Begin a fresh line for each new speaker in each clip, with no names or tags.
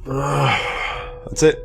That's it.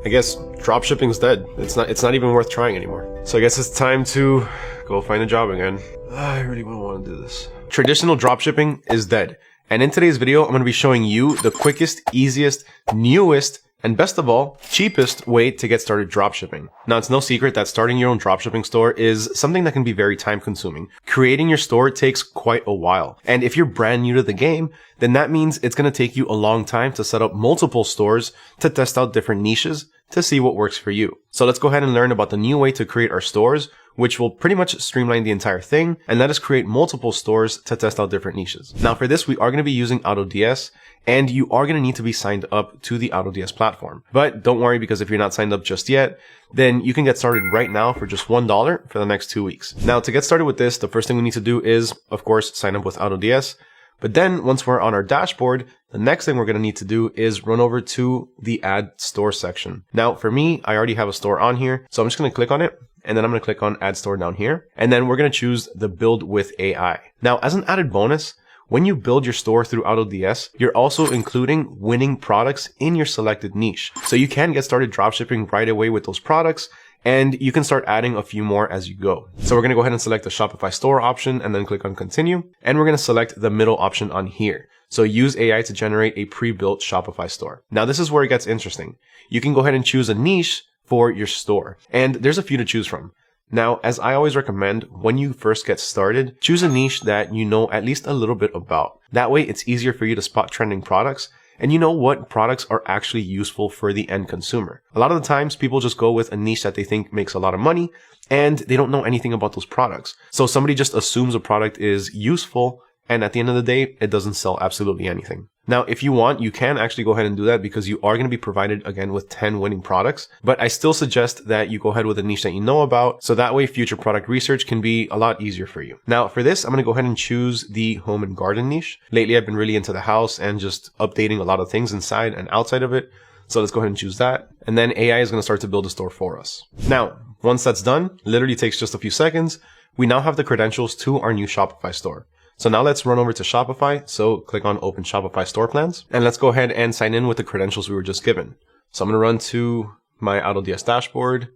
I guess dropshipping's dead. It's not even worth trying anymore. So I guess it's time to go find a job again. I really wouldn't want to do this. Traditional dropshipping is dead. And in today's video, I'm going to be showing you the quickest, easiest, newest, and best of all, cheapest way to get started dropshipping. Now, it's no secret that starting your own dropshipping store is something that can be very time consuming. Creating your store takes quite a while. And if you're brand new to the game, then that means it's going to take you a long time to set up multiple stores to test out different niches to see what works for you. So let's go ahead and learn about the new way to create our stores, which will pretty much streamline the entire thing and let us create multiple stores to test out different niches. Now for this, we are going to be using AutoDS, and you are going to need to be signed up to the AutoDS platform. But don't worry, because if you're not signed up just yet, then you can get started right now for just $1 for the next 2 weeks. Now to get started with this, the first thing we need to do is, of course, sign up with AutoDS. But then once we're on our dashboard, the next thing we're going to need to do is run over to the add store section. Now for me, I already have a store on here, so I'm just going to click on it. And then I'm going to click on add store down here. And then we're going to choose the build with AI. Now, as an added bonus, when you build your store through AutoDS, you're also including winning products in your selected niche. So you can get started dropshipping right away with those products, and you can start adding a few more as you go. So we're going to go ahead and select the Shopify store option and then click on continue. And we're going to select the middle option on here. So use AI to generate a pre-built Shopify store. Now this is where it gets interesting. You can go ahead and choose a niche for your store. And there's a few to choose from. Now, as I always recommend, when you first get started, choose a niche that you know at least a little bit about. That way, it's easier for you to spot trending products, and you know what products are actually useful for the end consumer. A lot of the times, people just go with a niche that they think makes a lot of money, and they don't know anything about those products. So somebody just assumes a product is useful, and at the end of the day, it doesn't sell absolutely anything. Now, if you want, you can actually go ahead and do that because you are going to be provided again with 10 winning products. But I still suggest that you go ahead with a niche that you know about. So that way future product research can be a lot easier for you. Now for this, I'm going to go ahead and choose the home and garden niche. Lately, I've been really into the house and just updating a lot of things inside and outside of it. So let's go ahead and choose that. And then AI is going to start to build a store for us. Now, once that's done, literally takes just a few seconds. We now have the credentials to our new Shopify store. So now let's run over to Shopify. So click on open Shopify store plans and let's go ahead and sign in with the credentials we were just given. So I'm going to run to my AutoDS dashboard,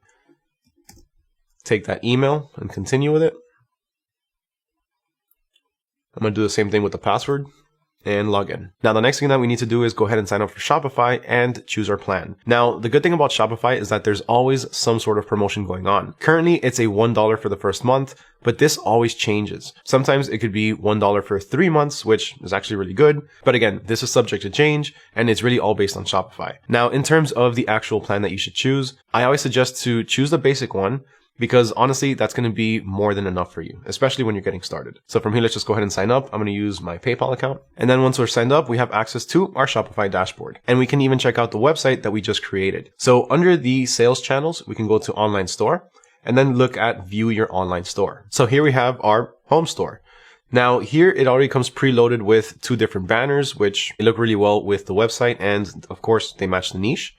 take that email and continue with it. I'm going to do the same thing with the password and log in. Now, the next thing that we need to do is go ahead and sign up for Shopify and choose our plan. Now, the good thing about Shopify is that there's always some sort of promotion going on. Currently, it's a $1 for the first month, but this always changes. Sometimes it could be $1 for 3 months, which is actually really good. But again, this is subject to change and it's really all based on Shopify. Now, in terms of the actual plan that you should choose, I always suggest to choose the basic one, because honestly, that's going to be more than enough for you, especially when you're getting started. So from here, let's just go ahead and sign up. I'm going to use my PayPal account. And then once we're signed up, we have access to our Shopify dashboard. And we can even check out the website that we just created. So under the sales channels, we can go to online store and then look at view your online store. So here we have our home store. Now here it already comes preloaded with 2 different banners, which look really well with the website. And of course, they match the niche.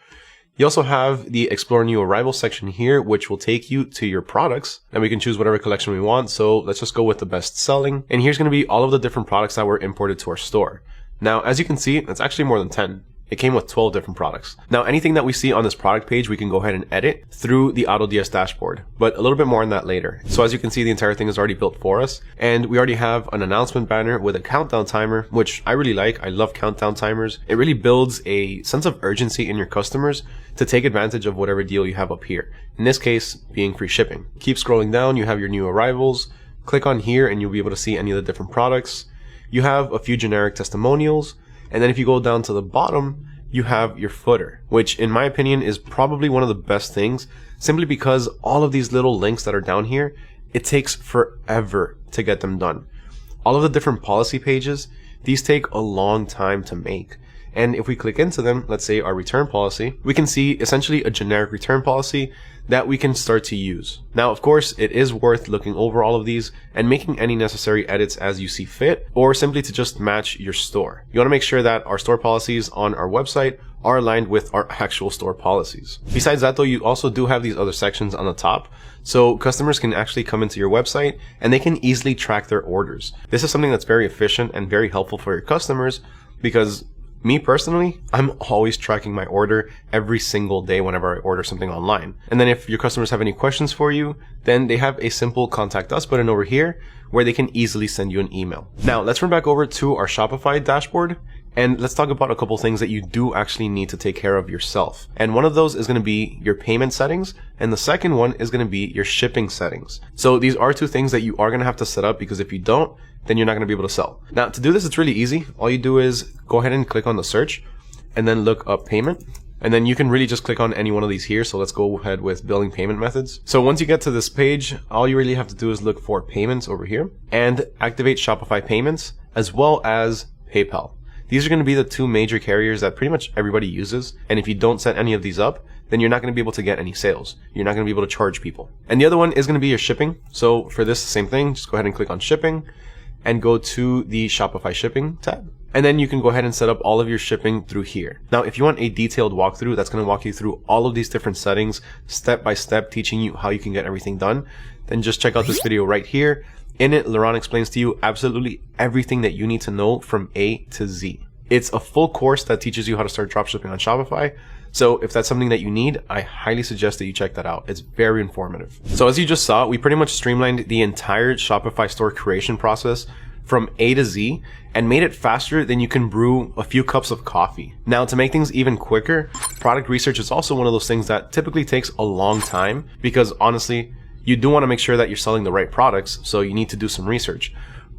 You also have the Explore New Arrival section here, which will take you to your products, and we can choose whatever collection we want. So let's just go with the best selling. And here's going to be all of the different products that were imported to our store. Now, as you can see, it's actually more than 10. It came with 12 different products. Now, anything that we see on this product page, we can go ahead and edit through the AutoDS dashboard, but a little bit more on that later. So as you can see, the entire thing is already built for us. And we already have an announcement banner with a countdown timer, which I really like. I love countdown timers. It really builds a sense of urgency in your customers to take advantage of whatever deal you have up here. In this case, being free shipping. Keep scrolling down. You have your new arrivals. Click on here and you'll be able to see any of the different products. You have a few generic testimonials. And then if you go down to the bottom, you have your footer, which in my opinion is probably one of the best things, simply because all of these little links that are down here, it takes forever to get them done. All of the different policy pages, these take a long time to make. And if we click into them, let's say our return policy, we can see essentially a generic return policy that we can start to use. Now, of course, it is worth looking over all of these and making any necessary edits as you see fit, or simply to just match your store. You want to make sure that our store policies on our website are aligned with our actual store policies. Besides that though, you also do have these other sections on the top. So customers can actually come into your website and they can easily track their orders. This is something that's very efficient and very helpful for your customers, because Me personally, I'm always tracking my order every single day whenever I order something online. And then if your customers have any questions for you, then they have a simple contact us button over here where they can easily send you an email. Now let's run back over to our Shopify dashboard and let's talk about a couple things that you do actually need to take care of yourself. And one of those is going to be your payment settings. And the second one is going to be your shipping settings. So these are two things that you are going to have to set up, because if you don't, then you're not going to be able to sell. Now to do this, it's really easy. All you do is go ahead and click on the search and then look up payment. And then you can really just click on any one of these here. So let's go ahead with billing payment methods. So once you get to this page, all you really have to do is look for payments over here and activate Shopify payments as well as PayPal. These are going to be the two major carriers that pretty much everybody uses. And if you don't set any of these up, then you're not going to be able to get any sales. You're not going to be able to charge people. And the other one is going to be your shipping. So for this, same thing, just go ahead and click on shipping and go to the Shopify shipping tab. And then you can go ahead and set up all of your shipping through here. Now, if you want a detailed walkthrough that's going to walk you through all of these different settings, step by step, teaching you how you can get everything done, then just check out this video right here. In it, Laurent explains to you absolutely everything that you need to know from A to Z. It's a full course that teaches you how to start dropshipping on Shopify. So if that's something that you need, I highly suggest that you check that out. It's very informative. So as you just saw, we pretty much streamlined the entire Shopify store creation process from A to Z and made it faster than you can brew a few cups of coffee. Now, to make things even quicker, product research is also one of those things that typically takes a long time, because honestly, you do want to make sure that you're selling the right products, so you need to do some research.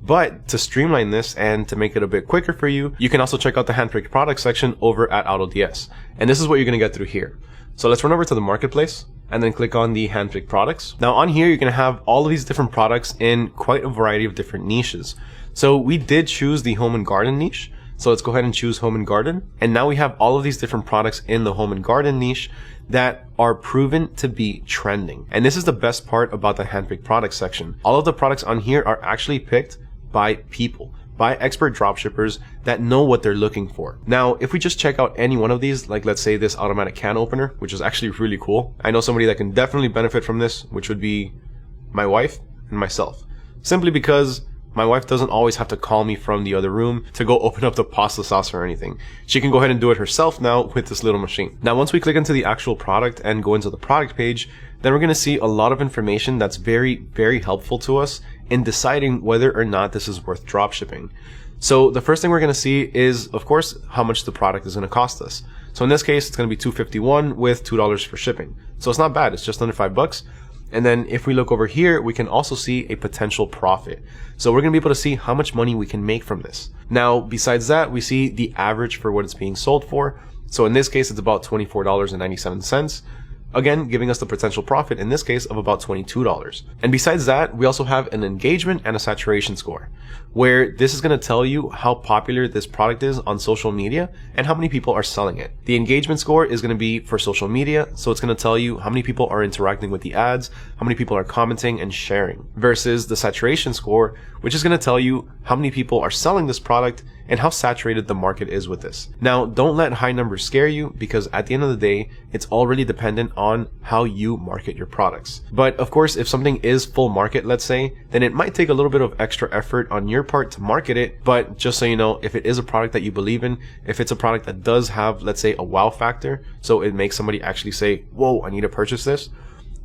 But to streamline this and to make it a bit quicker for you, you can also check out the handpicked products section over at AutoDS. And this is what you're going to get through here. So let's run over to the marketplace and then click on the handpicked products. Now on here, you're going to have all of these different products in quite a variety of different niches. So we did choose the home and garden niche. So let's go ahead and choose home and garden. And now we have all of these different products in the home and garden niche that are proven to be trending. And this is the best part about the handpicked products section. All of the products on here are actually picked by people, by expert dropshippers that know what they're looking for. Now, if we just check out any one of these, like let's say this automatic can opener, which is actually really cool. I know somebody that can definitely benefit from this, which would be my wife and myself. Simply because my wife doesn't always have to call me from the other room to go open up the pasta sauce or anything. She can go ahead and do it herself now with this little machine. Now, once we click into the actual product and go into the product page, then we're going to see a lot of information that's very, very helpful to us in deciding whether or not this is worth dropshipping. So the first thing we're going to see is, of course, how much the product is going to cost us. So in this case, it's going to be $251 with $2 for shipping. So it's not bad. It's just under $5. And then if we look over here, we can also see a potential profit. So we're going to be able to see how much money we can make from this. Now, besides that, we see the average for what it's being sold for. So in this case, it's about $24.97. Again, giving us the potential profit in this case of about $22. And besides that, we also have an engagement and a saturation score, where this is going to tell you how popular this product is on social media and how many people are selling it. The engagement score is going to be for social media, so it's going to tell you how many people are interacting with the ads, how many people are commenting and sharing, versus the saturation score, which is going to tell you how many people are selling this product and how saturated the market is with this. Now, don't let high numbers scare you, because at the end of the day, it's all really dependent on how you market your products. But of course, if something is full market, let's say, then it might take a little bit of extra effort on your part to market it. But just so you know, if it is a product that you believe in, if it's a product that does have, let's say, a wow factor, so it makes somebody actually say, whoa, I need to purchase this,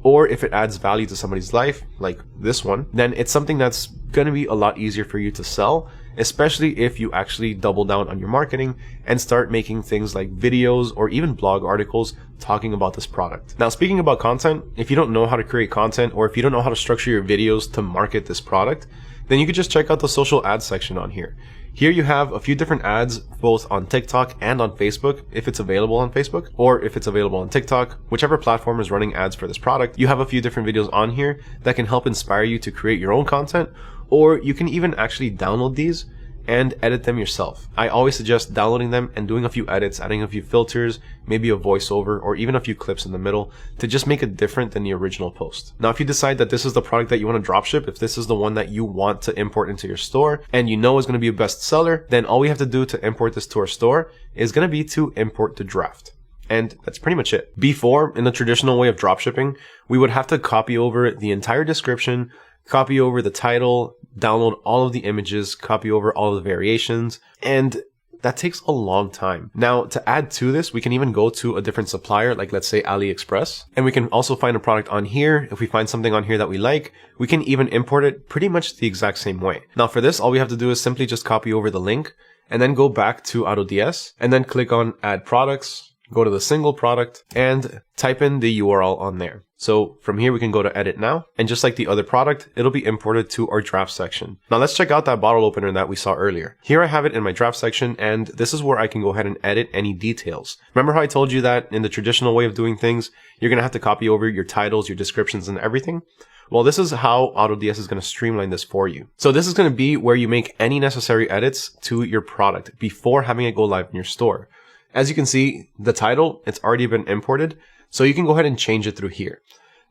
or if it adds value to somebody's life, like this one, then it's something that's going to be a lot easier for you to sell, especially if you actually double down on your marketing and start making things like videos or even blog articles talking about this product. Now, speaking about content, if you don't know how to create content, or if you don't know how to structure your videos to market this product, then you could just check out the social ads section on here. Here you have a few different ads, both on TikTok and on Facebook, if it's available on Facebook, or if it's available on TikTok, whichever platform is running ads for this product. You have a few different videos on here that can help inspire you to create your own content, or you can even actually download these and edit them yourself. I always suggest downloading them and doing a few edits, adding a few filters, maybe a voiceover, or even a few clips in the middle to just make it different than the original post. Now, if you decide that this is the product that you want to dropship, if this is the one that you want to import into your store and you know is going to be a bestseller, then all we have to do to import this to our store is going to be to import the draft. And that's pretty much it. Before, in the traditional way of dropshipping, we would have to copy over the entire description, copy over the title, download all of the images, copy over all of the variations, and that takes a long time. Now, to add to this, we can even go to a different supplier, like let's say AliExpress, and we can also find a product on here. If we find something on here that we like, we can even import it pretty much the exact same way. Now for this, all we have to do is simply just copy over the link and then go back to AutoDS and then click on Add Products, go to the single product and type in the URL on there. So from here, we can go to Edit Now, and just like the other product, it'll be imported to our draft section. Now let's check out that bottle opener that we saw earlier. Here I have it in my draft section, and this is where I can go ahead and edit any details. Remember how I told you that in the traditional way of doing things, you're going to have to copy over your titles, your descriptions, and everything? Well, this is how AutoDS is going to streamline this for you. So this is going to be where you make any necessary edits to your product before having it go live in your store. As you can see, the title, it's already been imported, so you can go ahead and change it through here.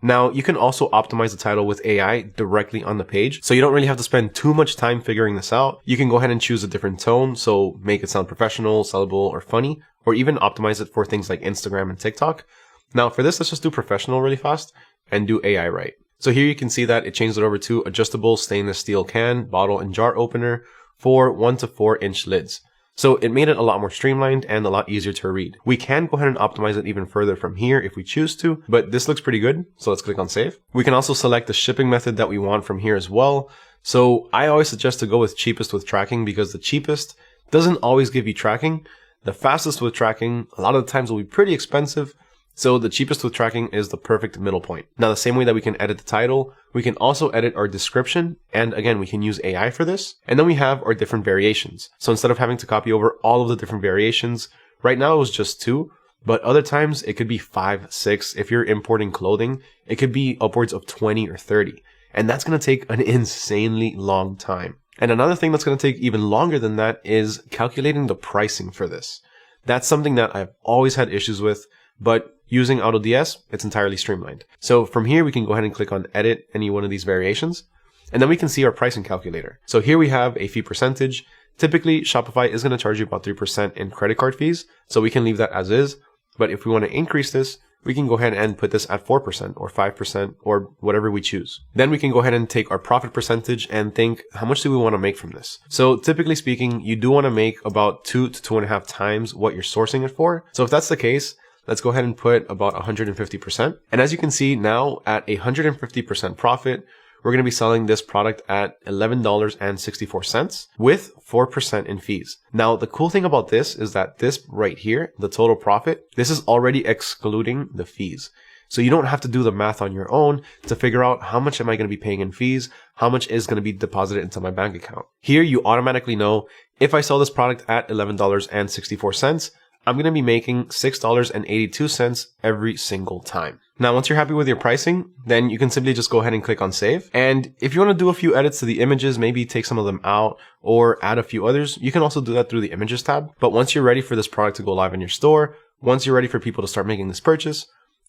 Now, you can also optimize the title with AI directly on the page, so you don't really have to spend too much time figuring this out. You can go ahead and choose a different tone, so make it sound professional, sellable, or funny, or even optimize it for things like Instagram and TikTok. Now, for this, let's just do professional really fast and do AI right. So here you can see that it changed it over to adjustable stainless steel can, bottle, and jar opener for 1 to 4 inch lids. So it made it a lot more streamlined and a lot easier to read. We can go ahead and optimize it even further from here if we choose to, but this looks pretty good. So let's click on save. We can also select the shipping method that we want from here as well. So I always suggest to go with cheapest with tracking because the cheapest doesn't always give you tracking. The fastest with tracking, a lot of the times will be pretty expensive. So the cheapest with tracking is the perfect middle point. Now, the same way that we can edit the title, we can also edit our description. And again, we can use AI for this. And then we have our different variations. So instead of having to copy over all of the different variations, right now it was just 2, but other times it could be 5, 6. If you're importing clothing, it could be upwards of 20 or 30. And that's going to take an insanely long time. And another thing that's going to take even longer than that is calculating the pricing for this. That's something that I've always had issues with, but using AutoDS, it's entirely streamlined. So from here, we can go ahead and click on edit any one of these variations, and then we can see our pricing calculator. So here we have a fee percentage. Typically, Shopify is going to charge you about 3% in credit card fees, so we can leave that as is. But if we want to increase this, we can go ahead and put this at 4% or 5% or whatever we choose. Then we can go ahead and take our profit percentage and think, how much do we want to make from this? So typically speaking, you do want to make about 2 to 2.5 times what you're sourcing it for. So if that's the case, let's go ahead and put about 150%. And as you can see now at 150% profit, we're going to be selling this product at $11.64 with 4% in fees. Now, the cool thing about this is that this right here, the total profit, this is already excluding the fees. So you don't have to do the math on your own to figure out how much am I going to be paying in fees, how much is going to be deposited into my bank account. Here, you automatically know if I sell this product at $11.64, I'm going to be making $6.82 every single time. Now, once you're happy with your pricing, then you can simply just go ahead and click on save. And if you want to do a few edits to the images, maybe take some of them out or add a few others, you can also do that through the images tab. But once you're ready for this product to go live in your store, once you're ready for people to start making this purchase,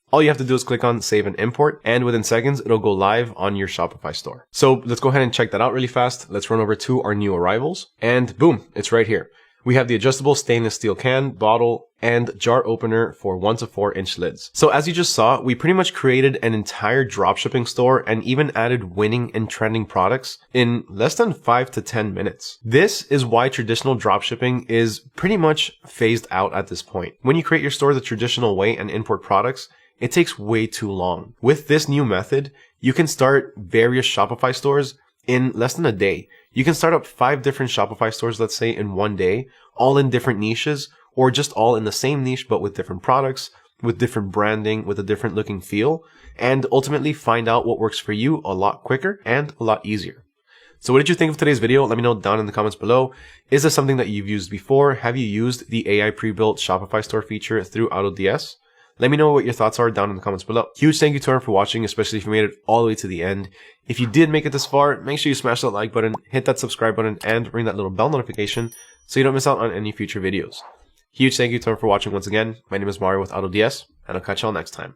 all you have to do is click on save and import, and within seconds, it'll go live on your Shopify store. So let's go ahead and check that out really fast. Let's run over to our new arrivals, and boom, it's right here. We have the adjustable stainless steel can, bottle, and jar opener for 1 to 4 inch lids. So as you just saw, we pretty much created an entire dropshipping store and even added winning and trending products in less than 5 to 10 minutes. This is why traditional dropshipping is pretty much phased out at this point. When you create your store the traditional way and import products, it takes way too long. With this new method, you can start various Shopify stores in less than a day. You can start up 5 different Shopify stores, let's say, in one day, all in different niches, or just all in the same niche, but with different products, with different branding, with a different looking feel, and ultimately find out what works for you a lot quicker and a lot easier. So what did you think of today's video? Let me know down in the comments below. Is this something that you've used before? Have you used the AI pre-built Shopify store feature through AutoDS? Let me know what your thoughts are down in the comments below. Huge thank you to everyone for watching, especially if you made it all the way to the end. If you did make it this far, make sure you smash that like button, hit that subscribe button, and ring that little bell notification so you don't miss out on any future videos. Huge thank you to everyone for watching once again. My name is Mario with AutoDS, and I'll catch y'all next time.